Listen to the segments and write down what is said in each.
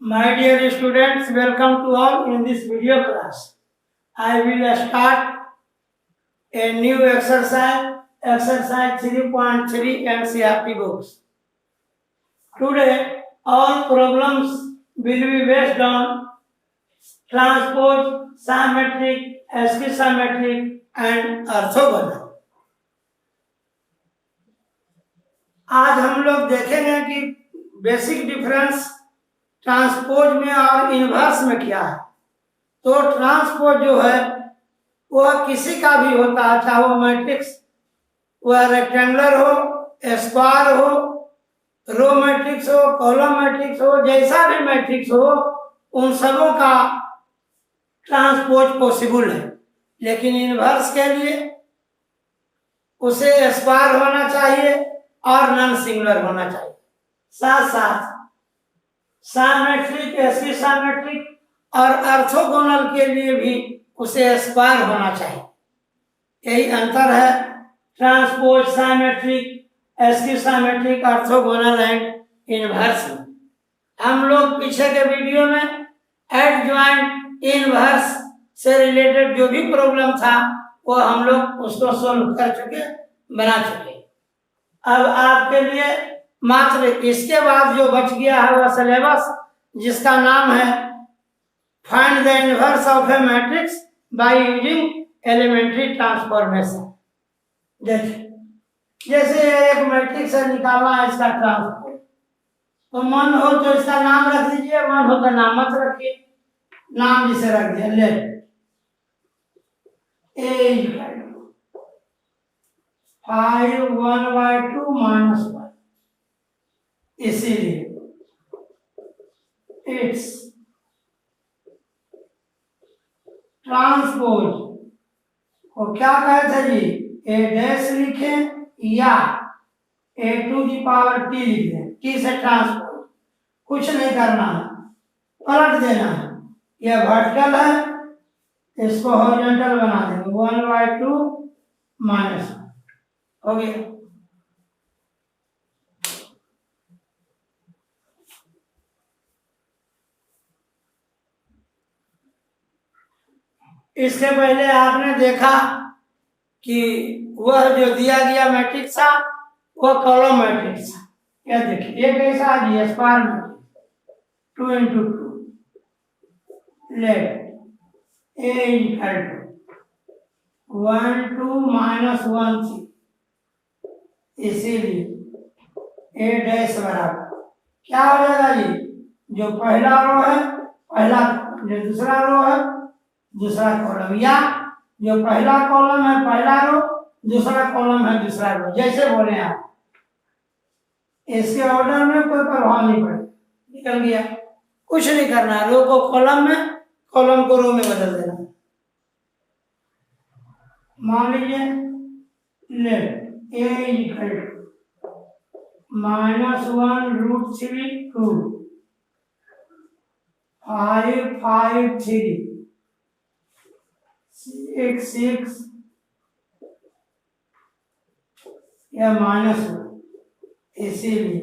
My dear students, welcome to all in this video class. I will start a new exercise, exercise 3.3 NCERT books. Today, all problems will be based on transpose, symmetric, schizometric and orthogonal. आज हम लोग देखेंगे कि basic difference transpose में और inverse में क्या है। तो ट्रांसपोज जो है वह किसी का भी होता है, चाहे वो मैट्रिक्स वह रेक्टेंगुलर हो, स्क्वायर हो, रो मैट्रिक्स हो, कॉलम मैट्रिक्स हो, जैसा भी मैट्रिक्स हो, उन सबों का ट्रांसपोज पॉसिबल है। लेकिन इनवर्स के लिए उसे स्क्वायर होना चाहिए और नॉन सिंगुलर होना चाहिए। साथ साथ साइमेट्रिक, एस्किसामेट्रिक और ऑर्थोगोनल के लिए भी उसे स्क्वायर होना चाहिए। यही अंतर है transpose, symmetric, skew symmetric, orthogonal and inverse में। हम लोग पीछे के वीडियो में एडजॉइंट, इनवर्स से रिलेटेड जो भी प्रॉब्लम था वो हम लोग उसको सोल्व कर चुके, बना चुके। अब आपके लिए मात्र इसके बाद जो बच गया है वह सिलेबस, जिसका नाम है find the inverse of a matrix by using elementary transformation. देखिए, जैसे एक मैट्रिक्स है, निकाला है इसका ट्रांसफॉर्म, तो मन हो तो इसका नाम रख दीजिए, मन हो तो नाम मत रखिए, नाम जिसे रख दिया ले ए 5 1/2 -1, इसीलिए इट्स ट्रांसपोज को क्या कहे थे जी, ए डैश लिखें या a to the power t लिख दें। t से ट्रांसपोज कुछ नहीं करना है, पलट देना है। यह वर्टिकल है, इसको हॉरिजॉन्टल बना देंगे, 1/2 -1 हो गया। इसके पहले आपने देखा कि वह जो दिया गया मैट्रिक्स था वह कॉलम मैट्रिक्स था। क्या देखिए, ये कैसा दिया, स्क्वायर मैट्रिक्स 2 × 2 लेट a = 1 2 -1 थी, इसीलिए a डैश बराबर क्या हो जाएगा जी, जो पहला रो है पहला, जो दूसरा रो है दूसरा कॉलम, या जो पहला कॉलम है पहला रो, दूसरा कॉलम है दूसरा रो, जैसे बोले आप। इसके ऑर्डर में कोई प्रभाव नहीं पड़े, निकल गया, कुछ नहीं करना, रो को कॉलम में, कॉलम को रो में बदल देना। मान लीजिए लेट a = -1√3 2 5 5 3 6 6 या -1, इसीलिए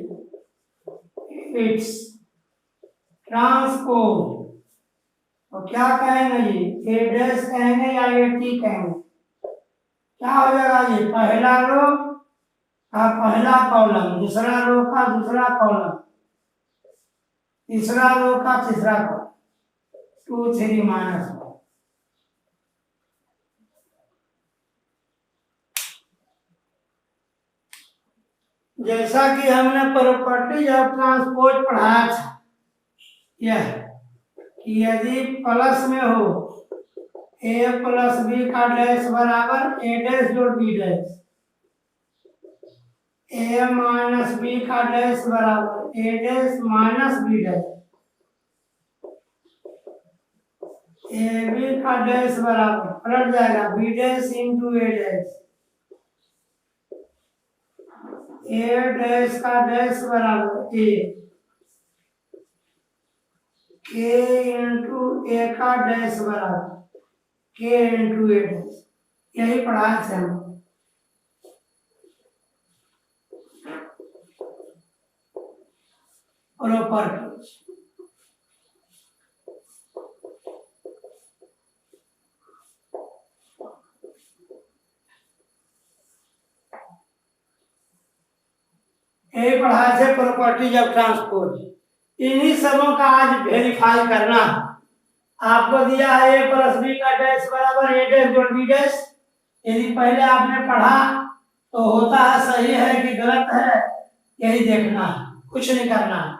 इट्स ट्रांसपोज। तो क्या कहेंगे जी, ए डैश कहेंगे या ए टी कहेंगे, क्या हो जाएगा जी, पहला रो का पहला कॉलम, दूसरा रो का दूसरा कॉलम, तीसरा रो का तीसरा कॉलम, 2 3 -1। जैसा कि हमने प्रॉपर्टीज ऑफ ट्रांसपोज पढ़ाया था, यह कि यदि प्लस में हो a + b का डैश बराबर a डैश जोड़ b डैश, a - b का डैश बराबर a dash - b dash, ab का डैश बराबर पलट जाएगा b dash × a dash, a dash का डैश बराबर a, k × a का डैश बराबर k × a डैश। यही पढ़ाए थे हम। प्रॉपर्टीज ये पढ़ाए थे प्रॉपर्टीज ऑफ ट्रांसपोज। इन्हीं सबों का आज वेरीफाई करना। आपको दिया है ए प्लस बी का डैश बराबर ए डैश जोड़ बी डैश। यदि पहले आपने पढ़ा तो होता है सही है कि गलत है, यही देखना है, कुछ नहीं करना है।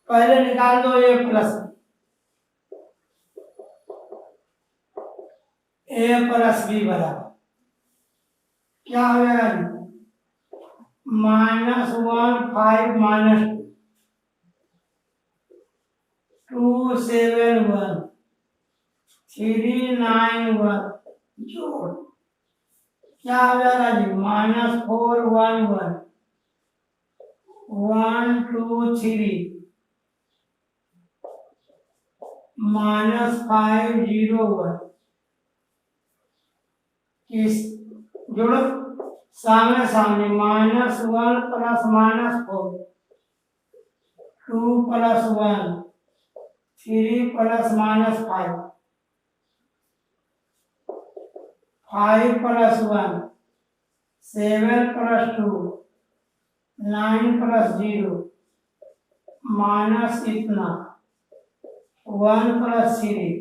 पहले निकाल दो ए प्लस बी बराबर क्या हो जाएगा? -1 5 -2 2 7 1 3 9 1 जोड़ क्या हो जाएगा जी? -4 1 1 1 2 3 -5 0 1 किस जोड़ो सामने सामने -1 + -4 2 + 1 3 + -5 5 + 1 7 + 2 9 + 0 माइनस इतना 1 + 3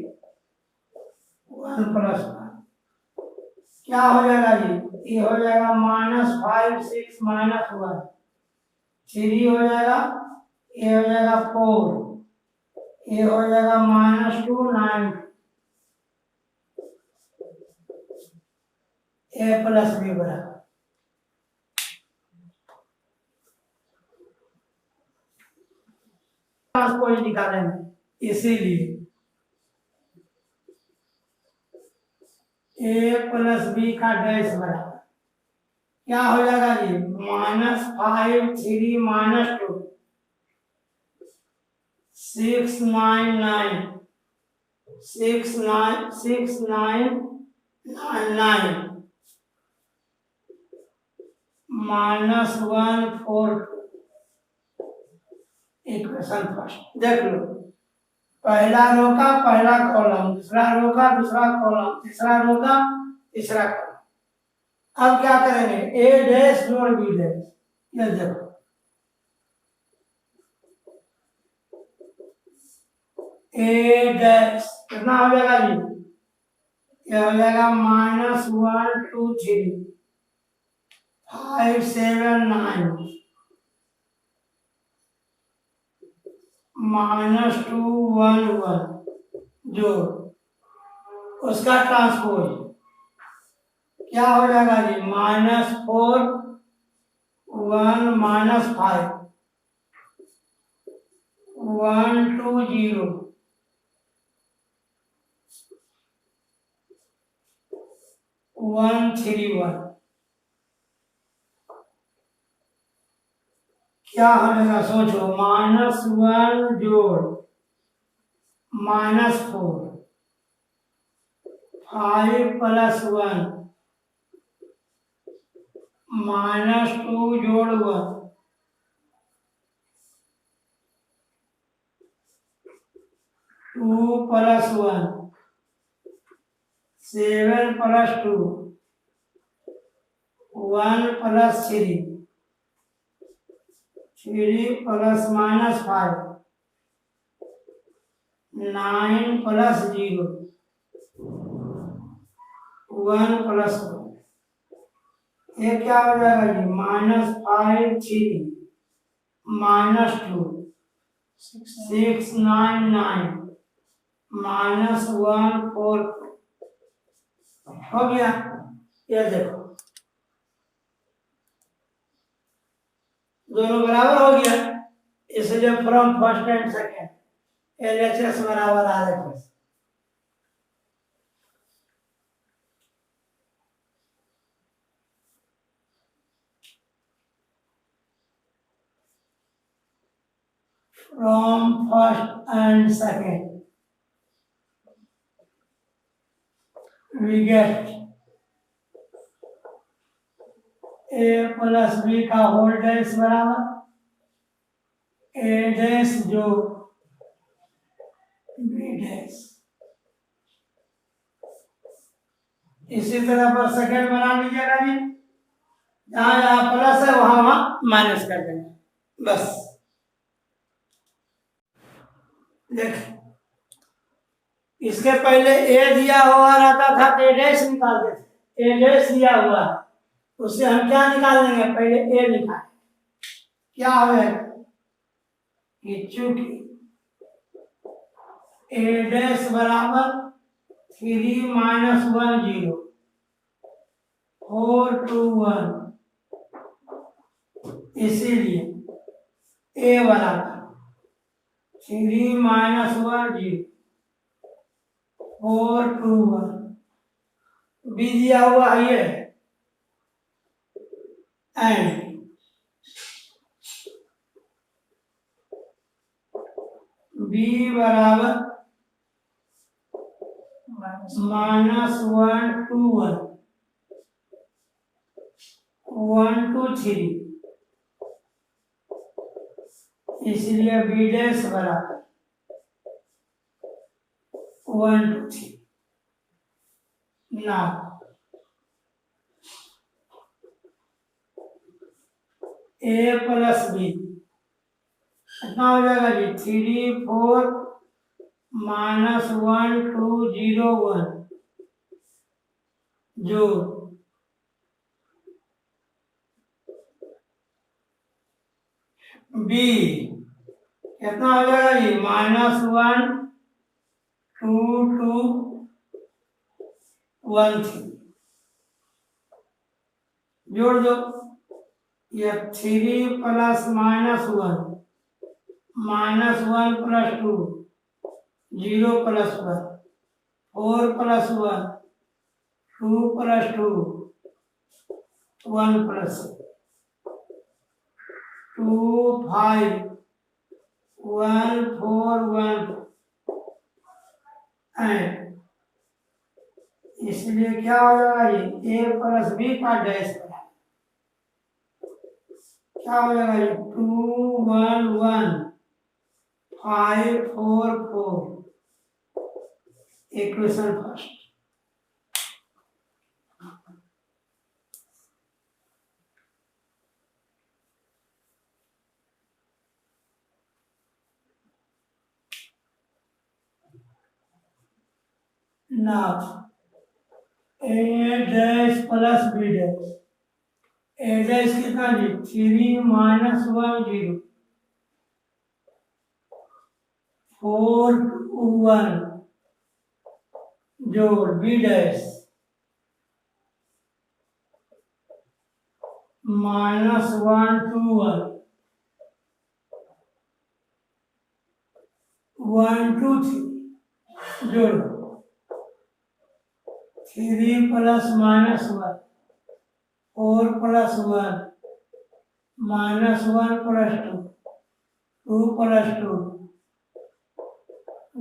1 + 1 क्या हो जाएगा जी? ये हो जाएगा -5 6 -1 3 हो जाएगा, ये हो जाएगा 4, ये हो जाएगा -2 9 ए प्लस बी बराबर ट्रांसपोज निकालेंगे, इसीलिए ए प्लस बी का डैश बराबर क्या हो जाएगा जी? -5 3 -2 6 9 9 6 9 6 9 9 -1 4 इक्वेशन फर्स्ट देख लो। पहला रो का पहला कॉलम, दूसरा रो का दूसरा कॉलम, तीसरा रो का तीसरा कॉलम। अब क्या करेंगे? ए डैश जोड़ बी डैश। ये देखो ए डैश कितना हो जाएगा जी? ये हो जाएगा -1 2 3 5 7 9 -2 1 1 जो उसका ट्रांसपोज क्या हो जाएगा जी? -4 1 -5 1 2 0 1 3 1 क्या हो जाएगा? सोचो -1 जोड़ -4 5 + 1 -2 जोड़ 1 2 + 1 7 + 2 1 + 3 3 + -5 9 + 0 1 + 1 ये क्या हो जाएगा जी? -5 3 -2 6 9 9 -1 4 हो गया। ये देखो दोनों बराबर हो गया, इसलिए from first and second LHS बराबर RHS. From first and second we get a plus B का होल डैश बराबर ए डैश जो बी डैश। इसी तरह पर सेकेंड बना लीजिएगा जी, जहां जहां प्लस है वहां वहां माइनस कर देंगे। बस देख, इसके पहले ए दिया हुआ रहता था तो ए डैश निकालते थे, ए डैश दिया हुआ उससे हम क्या निकाल देंगे, पहले ए निकाल, क्या होगा कि चूंकि ए डैश बराबर 3 - 1 0 4 2 1, इसीलिए ए बराबर 3 - 1 0 4 2 1, बी दिया हुआ है ये एंड बी बराबर -1 2 1 1 2 3, इसलिए बी डैश बराबर 1 2 3। ना ए प्लस बी कितना हो जाएगा जी, 3 4 -1 2 0 1 जो बी कितना हो जाएगा जी, -1 2 2 1 3, जोड़ दो, ये 3 plus -1 -1 plus 2 0 plus 1 4 plus 1 2 plus 2 1 plus 2 5 1 4 1, इसलिए क्या हो जाएगा ये ए प्लस बी का डैश क्या हो जाएगा ये 2 1 1 5 4 4, equation first. Now A dash plus B dash, a dash कितना जी, 3 - 1 0 4 2 1 जोड़ बी डैश -1 2 1 1 2 3 जोड़ 3 plus -1 4 plus 1 -1 plus 2 2 plus 2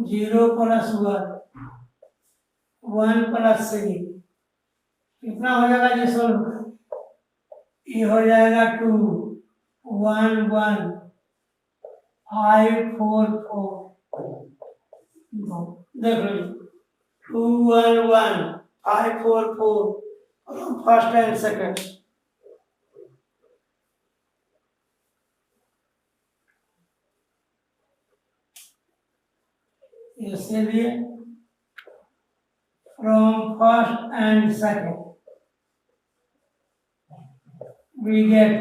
0 plus 1 1 plus 3, कितना हो जाएगा जी सोल्व, ये हो जाएगा 2 1 1 5 4 4, देख लो 2 1 1 5 4 4 फर्स्ट एंड सेकंड। इसीलिए from first and second we get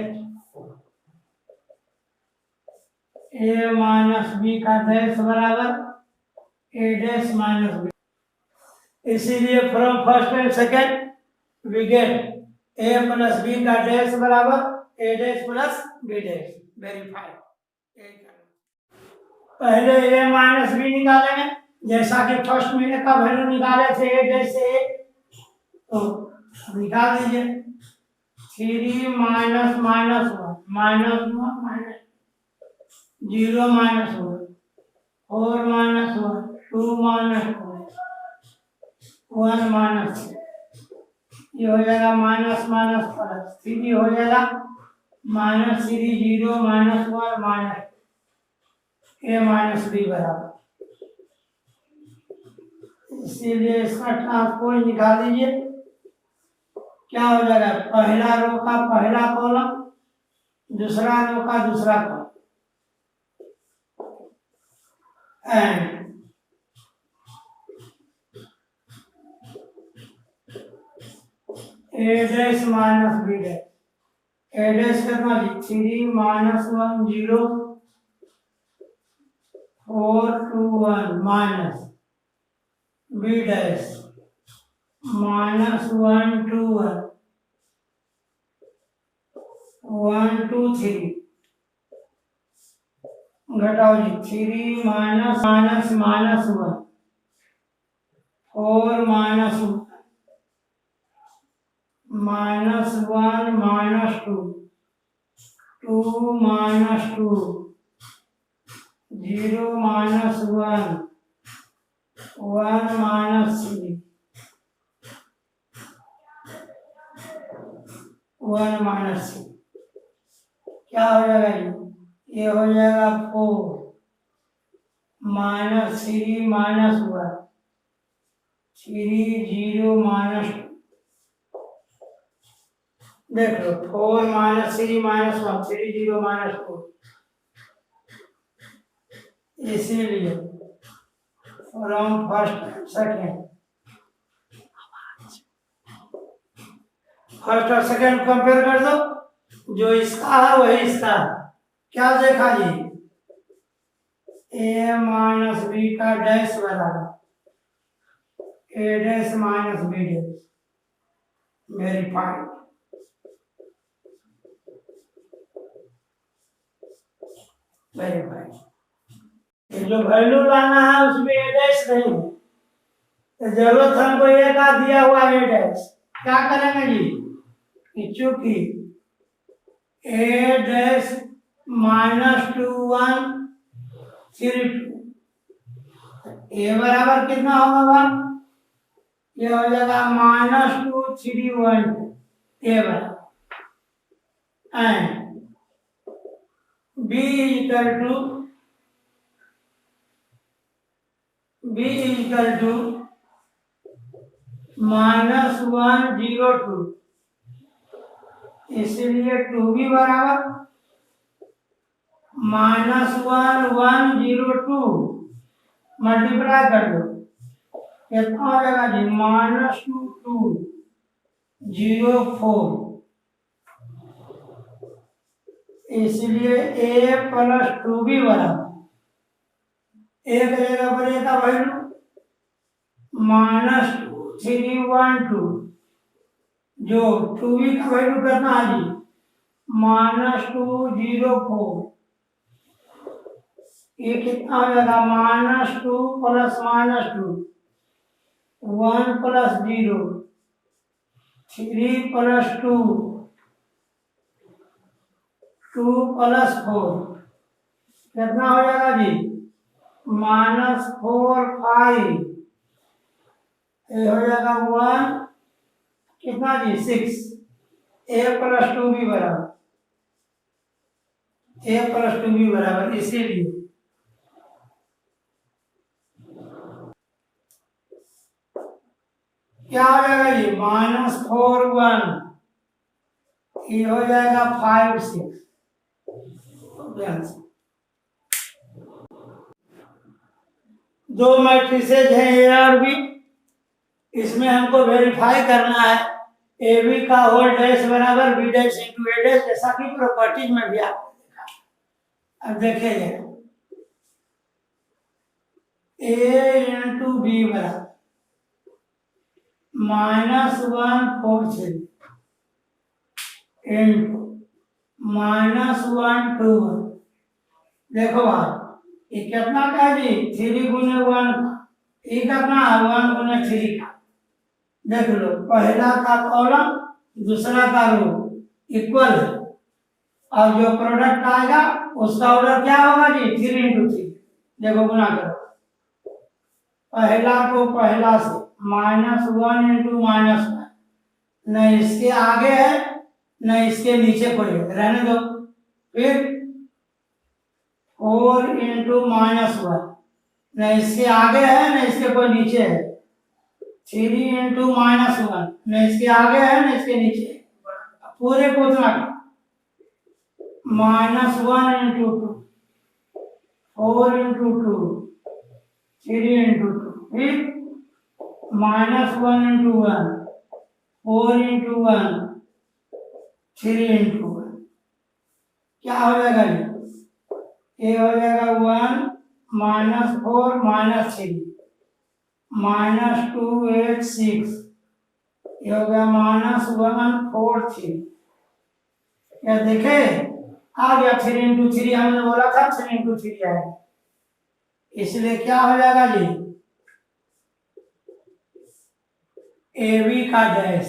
a minus B का डैश बराबर ए डैश माइनस बी, इसीलिए from first and second we get a plus B का डैश बराबर A dash plus B dash, verify. पहले A minus B निकालेंगे, जैसा कि first में ए का वैल्यू निकाले थे ए डैश से ए, तो निकाल दीजिए 3 minus -1 -1 minus 0 minus 1 4 minus 1 2 minus 1 minus, ये हो जाएगा माइनस माइनस प्लस 3 हो जाएगा -3 0 -1 माइनस ए माइनस बी बराबर, इसीलिए इसका ट्रांसपोज निकाल दीजिए, क्या हो जाएगा, पहला रो का पहला कॉलम, दूसरा रो का दूसरा column, and a dash minus B dash, a dash कितना जी 3 minus 1 0 4 2 1 minus B dash minus 1 2 1 1 2 3 घटाओ जी 3 minus minus minus 1 4 minus 1 minus 1 minus 2 2 minus 2 0 minus 1 1 minus 3 1 minus 3 क्या हो जाएगा ये हो जाएगा 4 माइनस 3 माइनस 1 3 0 माइनस 2 देख लो 4 माइनस 3 माइनस 1 3 0 माइनस 2 इसीलिए फ्रॉम फर्स्ट सेकेंड फर्स्ट और सेकेंड कंपेयर कर दो, जो इसका है वही इसका है। क्या देखा जी ए माइनस बी का डैश बराबर A dash minus B dash verified. ये जो वैल्यू लाना है उसमें ए डैश नहीं है, तो जरूरत हमको ए का दिया हुआ ए डैश, क्या करेंगे जी कि चूंकि ए डैश माइनस 2 1 3 2 ए बराबर कितना होगा, ये हो जाएगा माइनस 2 3 1 ए बराबर and b equal to minus 1 0 2, इसलिए 2 भी बराबर माइनस 1 1 0 2 मल्टीप्लाई कर दो, कितना हो जाएगा जी माइनस 2 2 0 4, इसलिए a प्लस 2 भी बराबर एक जगह पर एक का वैल्यू माइनस 3 1 2, जो 2 भी का वैल्यू करना है जी माइनस 2 0 4, ये कितना हो जाएगा minus 2 plus minus 2 1 plus 0 3 plus 2 2 plus 4, कितना हो जाएगा जी माइनस 4 5, ये हो जाएगा 1 कितना जी 6, ए प्लस 2 भी बराबर ए प्लस 2 भी बराबर, इसीलिए क्या हो जाएगा ये माइनस 4 1, ये हो जाएगा 5 6। दो मैट्रिसेज हैं ए और बी, इसमें हमको वेरीफाई करना है ए बी का होल डैश बराबर बी डैश इंटू ए डैश, जैसा कि प्रॉपर्टीज में भी आपने देखा। अब देखिए ए इंटू बी बराबर माइनस 1 4 3 इंटू माइनस 1 2 1, देखो भाई ये कितना का जी 3 गुने 1 का, ये कितना 1 गुने 3 का, देख लो पहला का कॉलम दूसरा का रो इक्वल है, और जो प्रोडक्ट आएगा उसका ऑर्डर क्या होगा जी 3 इंटू 3, देखो गुना करो पहला को पहला से माइनस 1 इंटू माइनस 1, न इसके आगे है न इसके नीचे कोई है, रहने दो, फिर 4 इंटू माइनस 1, न इसके आगे है न इसके कोई नीचे है, 3 इंटू माइनस 1, न इसके आगे है न इसके नीचे है, पूरे को उतना माइनस 1 इंटू 2 4 इंटू 2 3 इंटू 2, फिर -1 इंटू 1, 4 इंटू 1, 3 इंटू 1, क्या हो जाएगा ये हो जाएगा 1 -4 -3 -2 8 6, ये हो गया -1 4 3। क्या देखे आ गया 3 इंटू 3, हमने बोला था 3 इंटू 3 आएगा, इसलिए क्या हो जाएगा जी AB का डैश,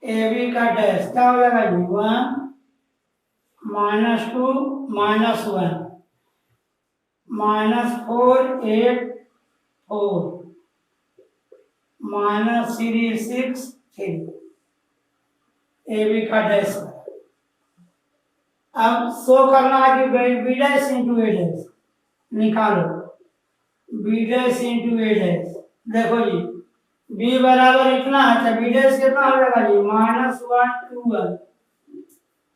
AB का डैश क्या हो जाएगा जी 1 -2 -1 -4 8 4 -3 6 3, AB का डैश। अब शो करना है कि बी डैश इंटू ए डैश निकालो, बी डैश इंटू ए डैश। देखो जी बी बराबर इतना है तो बी डैश कितना हो जाएगा जी -1 2 1,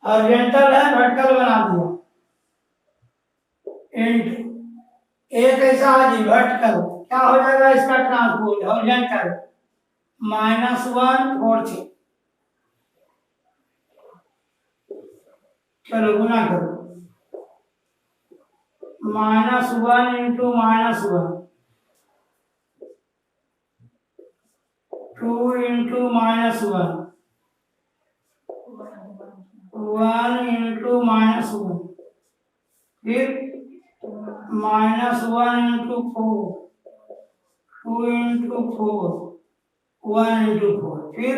हॉरिजॉन्टल है वर्टिकल बना दिया, इंट ए कैसा है जी वर्टिकल, क्या हो जाएगा इसका ट्रांसपोज हॉरिजॉन्टल -1 4 3। चलो गुना करो, -1 इंटू -1, 2 इंटू -1, 1 इंटू -1, फिर -1 इंटू 4, 2 इंटू 4, 1 इंटू 4, फिर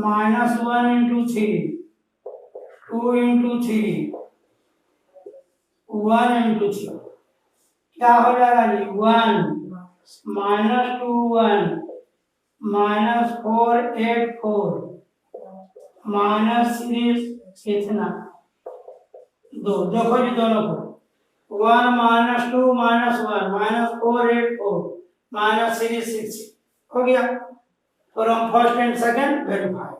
-1 इंटू 3, 2 इंटू 3, 1 इंटू 3, क्या हो जाएगा जी 1 -2 1 -4 8 4 -3 कितना 2। देखो जी दोनों को 1 -2 -1 -4 8 4 -3 6 हो गया। From first and second verify.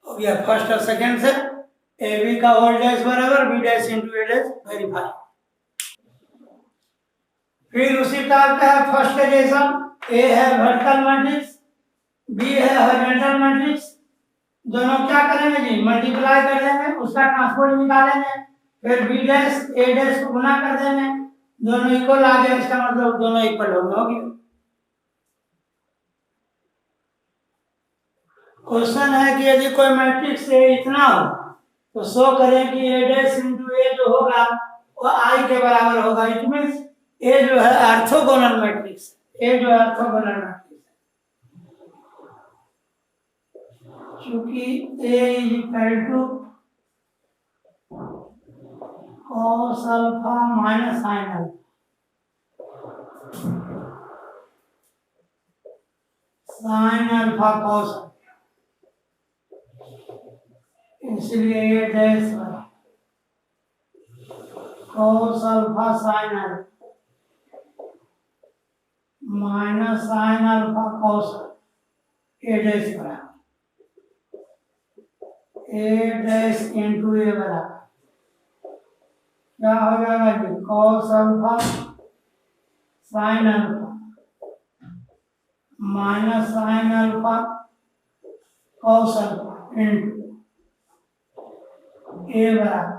हो गया फर्स्ट और सेकंड से ए बी का होल डैश बराबर बी डैश इंटू ए डैश वेरीफाई। फिर उसी टाइप का है फर्स्ट के जैसा, ए है वर्टिकल मैट्रिक्स, बी है हॉरिजॉन्टल मैट्रिक्स, दोनों क्या करेंगे जी मल्टीप्लाई कर देंगे, उसका ट्रांसपोज निकालेंगे, फिर बी डैश ए डैश को गुना कर देंगे, दोनों इक्वल आ गए, इसका मतलब दोनों इक्वल होंगे। क्वेश्चन है कि यदि कोई मैट्रिक्स ए इतना हो तो शो करें कि ए डैश इंटू ए जो होगा वो आई के बराबर होगा। इट मींस ए जो है ऑर्थोगोनल मैट्रिक्स, ए जो है ऑर्थोगोनल मैट्रिक्स, क्योंकि A is equal to cos alpha minus sin alpha, sin alpha cos, इसलिए ये dash cos alpha sin alpha minus sin alpha cos A dash बराबर ए डैश इंटू ए बराबर क्या हो जाएगा जी cos alpha sin alpha minus sin alpha cos alpha into A बराबर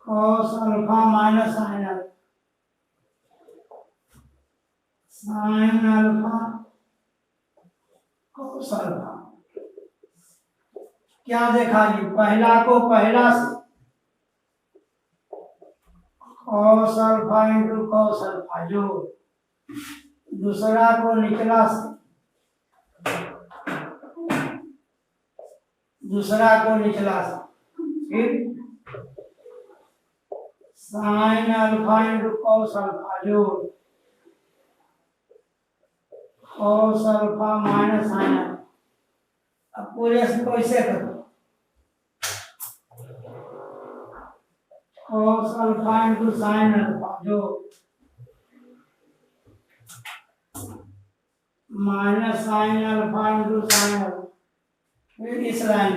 cos alpha minus sin alpha sin alpha cos alpha. क्या देखा जी पहला को पहला से cos alpha into cos alpha, जो दूसरा को निकला से दूसरा को निकला से, फिर sin alpha into cos alpha, जो cos alpha minus sine alpha. अब पूरे को इसे करो, cos alpha into sine alpha जो minus sine alpha into sine alpha, फिर इस line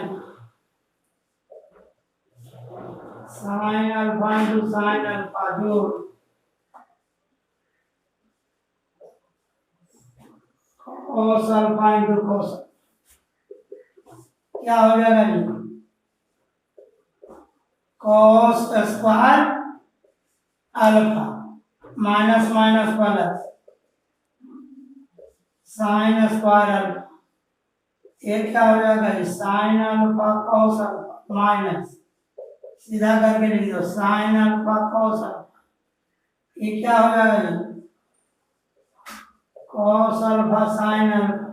sine alpha into sine alpha जो cos अल्फा इंटू cos, क्या हो जाएगा जी, cos square alpha minus minus plus sine square alpha, ये क्या हो जाएगा जी, sine alpha cos alpha minus, सीधा करके लिख दो साइन अल्फा cos अल्फा, ये क्या हो जाएगा जी, cos alpha sign alpha,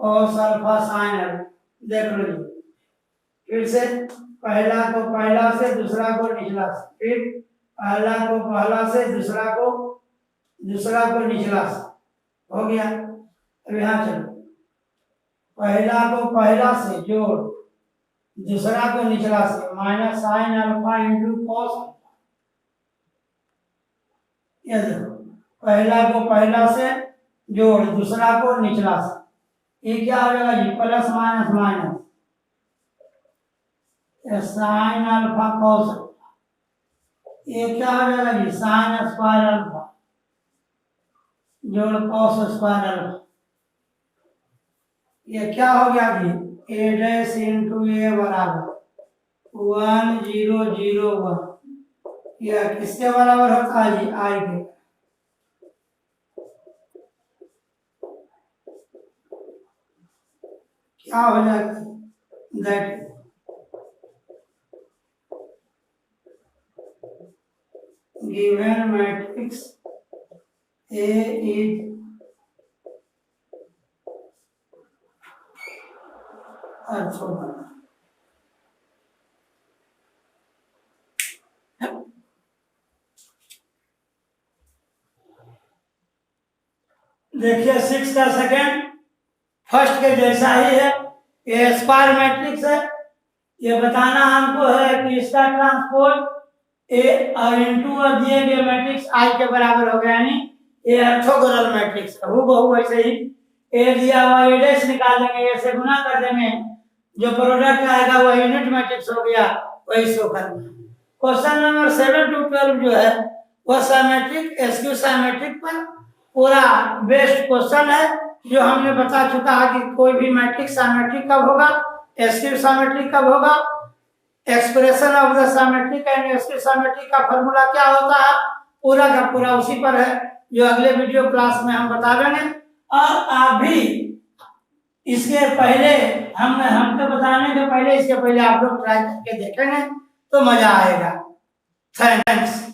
cos alpha sine alpha. देख लो जी, फिर से पहला को पहला से, दूसरा को निचला से, फिर पहला को पहला से, दूसरा को निचला से, हो गया। अब यहाँ चलो, पहला को पहला से जोड़, दूसरा को निचला से, minus sine alpha into cos alpha. ये देखो, पहला को पहला से जोड़, दूसरा को निचला से, ये क्या हो जाएगा जी, plus minus minus sine alpha cos alpha, ये क्या हो जाएगा जी, साइन स्क्वायर अल्फा जोड़ कॉस स्क्वायर अल्फा, ये क्या हो गया जी, ए डैश इंटू ए बराबर 1 0 0 1, यह किसके बराबर होता है जी, आई के। क्या हो जाएगा, that given matrix A is orthogonal। देखिए 6 का सेकेंड फर्स्ट के जैसा ही है, ये स्क्वायर मैट्रिक्स है, ये बताना हमको है कि इसका ट्रांसपोज ए और इनटू और दिए गए मैट्रिक्स आई के बराबर हो गया, यानी ये ऑर्थोगोनल मैट्रिक्स है। हूबहू वैसे ही ए दिया हुआ ए डैश निकाल देंगे, ए से गुना कर देंगे, जो प्रोडक्ट आएगा वो यूनिट मैट्रिक्स हो गया, वही शो करना। क्वेश्चन नंबर 7 to 12 जो है वो सिमेट्रिक एसक्यू सिमेट्रिक पर पूरा बेस्ट क्वेश्चन है, जो हमने बता चुका है कि कोई भी मैट्रिक्स सिमेट्रिक कब होगा, एसक्यू सिमेट्रिक कब होगा, expression of the symmetric and SQ symmetric का फार्मूला क्या होता है, पूरा का पूरा उसी पर है, जो अगले वीडियो क्लास में हम बता देंगे। और आप भी इसके पहले हमको बताने के पहले इसके पहले आप लोग ट्राई करके देखेंगे तो मजा आएगा। थैंक्स।